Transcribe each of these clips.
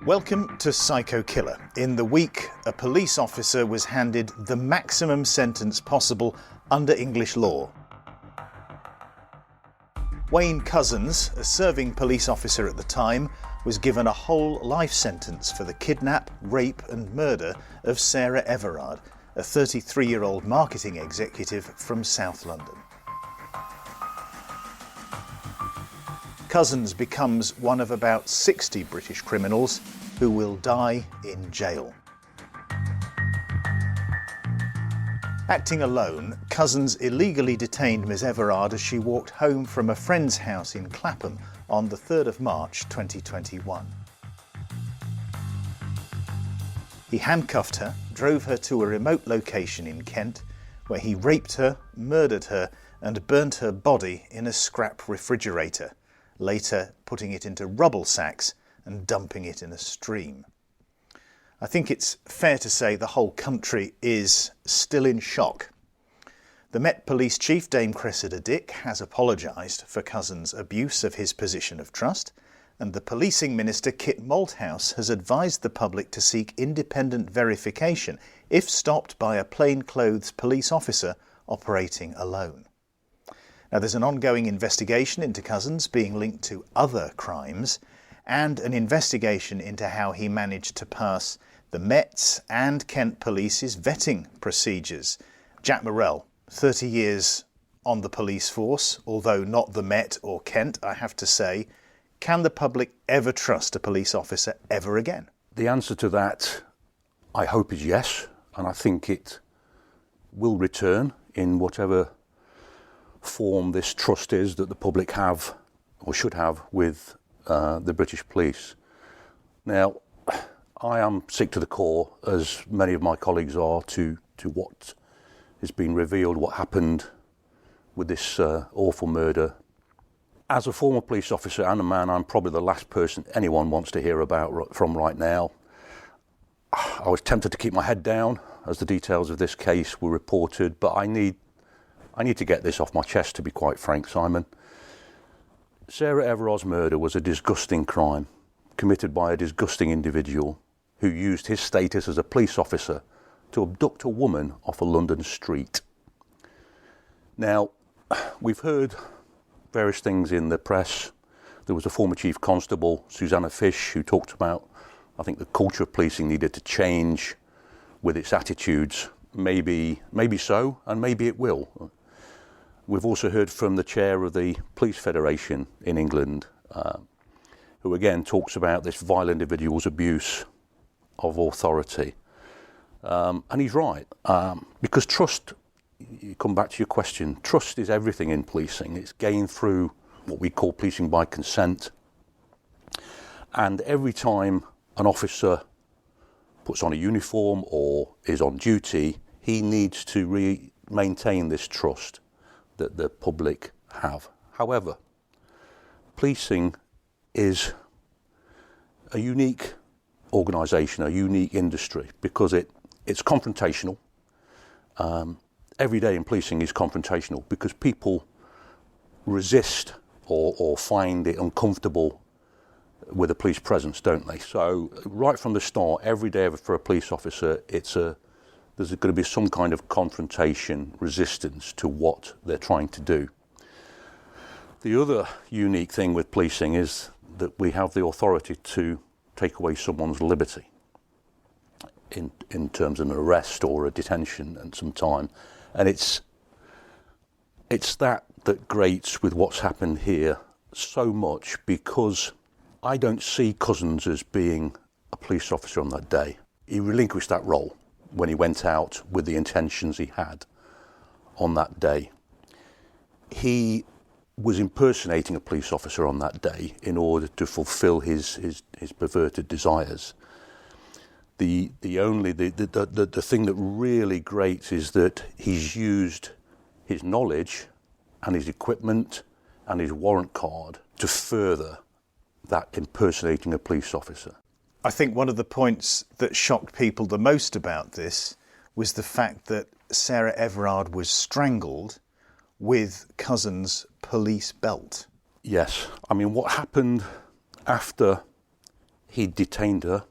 Welcome to Psycho Killer. In the week, a police officer was handed the maximum sentence possible under English law. Wayne Couzens, a serving police officer at the time, was given a whole life sentence for the kidnap, rape and murder of Sarah-Everard, a 33-year-old marketing executive from South London. Couzens becomes one of about 60 British criminals who will die in jail. Acting alone, Couzens illegally detained Ms Everard as she walked home from a friend's house in Clapham on the 3rd of March 2021. He handcuffed her, drove her to a remote location in Kent, where he raped her, murdered her and burnt her body in a scrap refrigerator, later putting it into rubble sacks and dumping it in a stream. I think it's fair to say the whole country is still in shock. The Met Police Chief, Dame Cressida-Dick, has apologised for Couzens' abuse of his position of trust, and the Policing Minister, Kit Malthouse, has advised the public to seek independent verification if stopped by a plainclothes police officer operating alone. Now, there's an ongoing investigation into Couzens being linked to other crimes and an investigation into how he managed to pass the Met's and Kent Police's vetting procedures. Jack Morrell, 30 years on the police force, although not the Met or Kent, I have to say, can the public ever trust a police officer ever again? The answer to that, I hope, is yes, and I think it will return in whatever form this trust is that the public have or should have with the British police. Now, I am sick to the core, as many of my colleagues are, to what has been revealed, what happened with this awful murder. As a former police officer and a man, I'm probably the last person anyone wants to hear about from right now. I was tempted to keep my head down as the details of this case were reported, but I need to get this off my chest, to be quite frank, Simon. Sarah-Everard's murder was a disgusting crime committed by a disgusting individual who used his status as a police officer to abduct a woman off a London street. Now, we've heard various things in the press. There was a former Chief Constable, Susanna Fish, who talked about, I think, the culture of policing needed to change with its attitudes. Maybe so, and maybe it will. We've also heard from the chair of the Police Federation in England, who again talks about this vile individual's abuse of authority. And he's right, because trust, you come back to your question, trust is everything in policing. It's gained through what we call policing by consent. And every time an officer puts on a uniform or is on duty, he needs to maintain this trust that the public have. However, policing is a unique organisation, a unique industry, because it's confrontational. Every day in policing is confrontational because people resist or find it uncomfortable with a police presence, don't they? So right from the start, every day for a police officer, there's going to be some kind of confrontation, resistance to what they're trying to do. The other unique thing with policing is that we have the authority to take away someone's liberty in terms of an arrest or a detention and some time. And it's that grates with what's happened here so much, because I don't see Couzens as being a police officer on that day. He relinquished that role when he went out with the intentions he had on that day. He was impersonating a police officer on that day in order to fulfill his perverted desires. The thing that really grates is that he's used his knowledge and his equipment and his warrant card to further that impersonating a police officer. I think one of the points that shocked people the most about this was the fact that Sarah-Everard was strangled with Couzens' police belt. Yes. I mean, what happened after he detained her,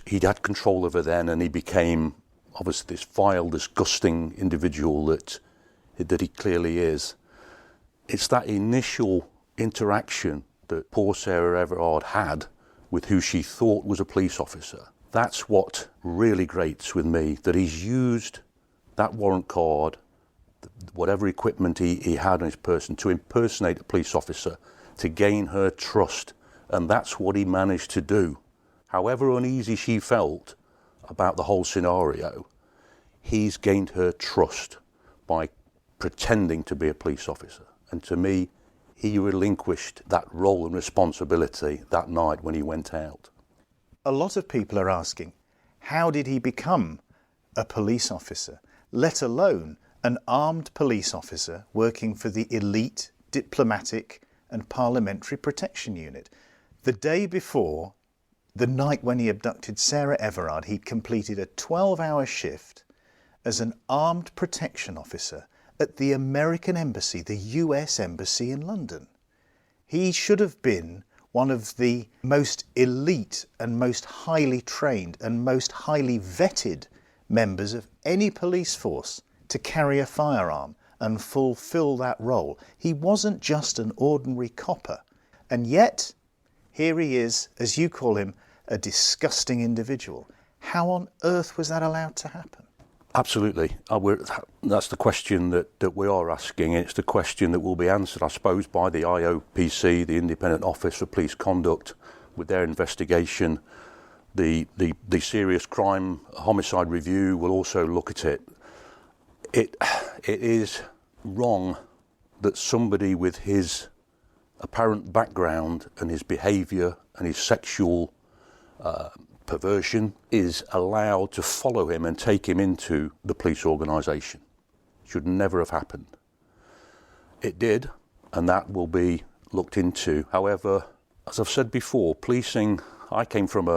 he'd had control of her then, and he became obviously this vile, disgusting individual that he clearly is. It's that initial interaction that poor Sarah-Everard had with who she thought was a police officer. That's what really grates with me, that he's used that warrant card, whatever equipment he had on his person, to impersonate a police officer, to gain her trust. And that's what he managed to do. However uneasy she felt about the whole scenario, he's gained her trust by pretending to be a police officer. And to me, he relinquished that role and responsibility that night when he went out. A lot of people are asking, how did he become a police officer, let alone an armed police officer working for the elite diplomatic and parliamentary protection unit? The day before, the night when he abducted Sarah-Everard, he'd completed a 12-hour shift as an armed protection officer at the American Embassy, the US Embassy in London. He should have been one of the most elite and most highly trained and most highly vetted members of any police force to carry a firearm and fulfill that role. He wasn't just an ordinary copper. And yet, here he is, as you call him, a disgusting individual. How on earth was that allowed to happen? Absolutely. That's the question that we are asking. It's the question that will be answered, I suppose, by the IOPC, the Independent Office for Police Conduct, with their investigation. The Serious Crime Homicide Review will also look at it. It is wrong that somebody with his apparent background and his behaviour and his sexual perversion is allowed to follow him and take him into the police organisation. Should never have happened. It did, and that will be looked into. However, as I've said before, policing, I came from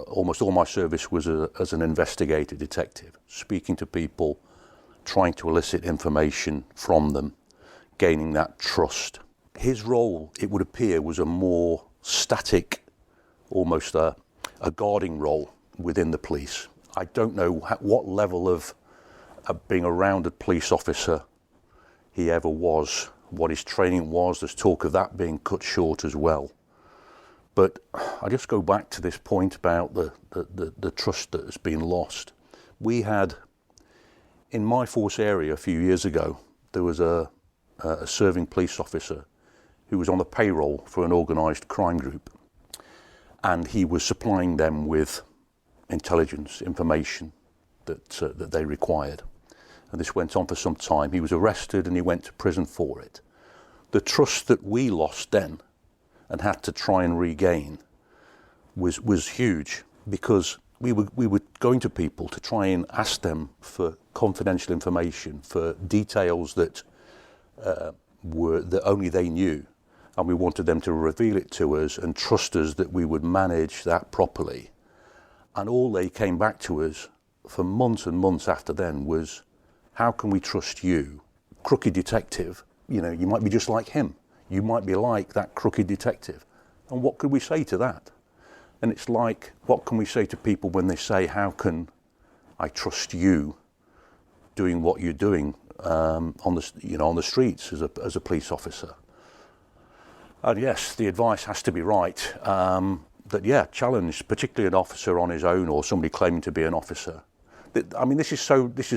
almost all my service was as an investigative detective, speaking to people, trying to elicit information from them, gaining that trust. His role, it would appear, was a more static, almost a guarding role within the police. I don't know what level of being a rounded police officer he ever was, what his training was. There's talk of that being cut short as well. But I just go back to this point about the trust that has been lost. We had, in my force area a few years ago, there was a serving police officer who was on the payroll for an organised crime group. And he was supplying them with intelligence, information that they required. And this went on for some time. He was arrested and he went to prison for it. The trust that we lost then and had to try and regain was huge, because we were going to people to try and ask them for confidential information, for details that only they knew. And we wanted them to reveal it to us and trust us that we would manage that properly. And all they came back to us for months and months after then was, how can we trust you? Crooked detective, you might be just like him. You might be like that crooked detective. And what could we say to that? And it's like, what can we say to people when they say, how can I trust you doing what you're doing on the streets as a police officer? And yes, the advice has to be right. Challenge, particularly an officer on his own or somebody claiming to be an officer. I mean, this is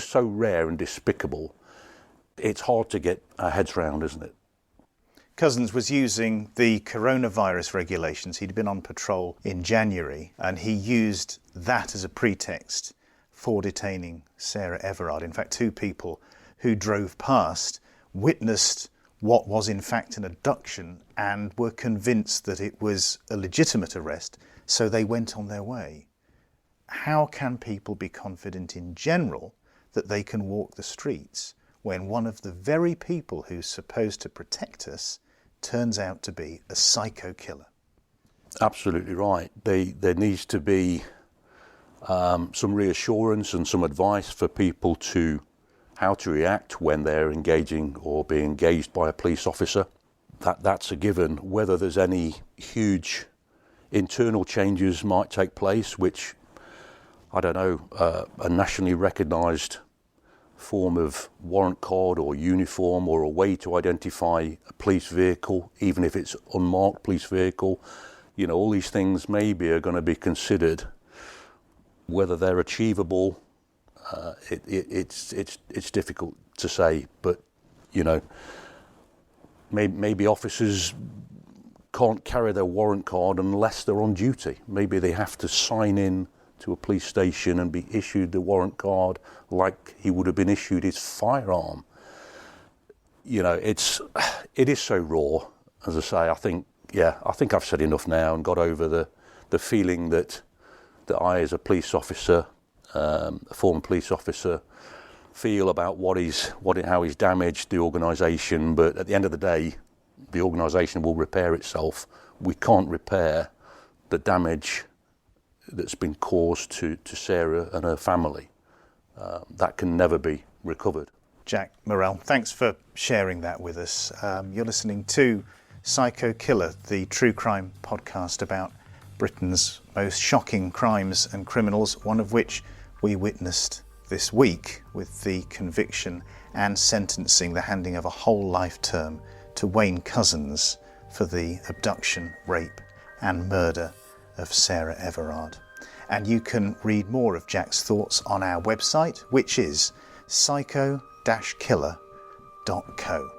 so rare and despicable. It's hard to get our heads round, isn't it? Couzens was using the coronavirus regulations. He'd been on patrol in January, and he used that as a pretext for detaining Sarah-Everard. In fact, two people who drove past witnessed what was in fact an abduction and were convinced that it was a legitimate arrest, so they went on their way. How can people be confident in general that they can walk the streets when one of the very people who's supposed to protect us turns out to be a psycho killer? Absolutely right. There needs to be some reassurance and some advice for people to how to react when they're engaging or being engaged by a police officer. That's a given. Whether there's any huge internal changes might take place, which, I don't know, a nationally recognised form of warrant card or uniform, or a way to identify a police vehicle, even if it's unmarked police vehicle. You know, all these things maybe are going to be considered. Whether they're achievable, it's difficult to say. But you know, maybe officers can't carry their warrant card unless they're on duty. Maybe they have to sign in to a police station and be issued the warrant card like he would have been issued his firearm. You know, it is so raw. As I say, I think I've said enough now and got over the feeling that I, as a police officer, a former police officer, feel about how he's damaged the organisation. But at the end of the day, the organisation will repair itself. We can't repair the damage that's been caused to Sarah and her family. That can never be recovered. Jack Morrell, thanks for sharing that with us. You're listening to Psycho Killer, the true crime podcast about Britain's most shocking crimes and criminals, one of which we witnessed this week with the conviction and sentencing, the handing of a whole life term to Wayne-Couzens for the abduction, rape and murder of Sarah Everard. And you can read more of Jack's thoughts on our website, which is psycho-killer.co.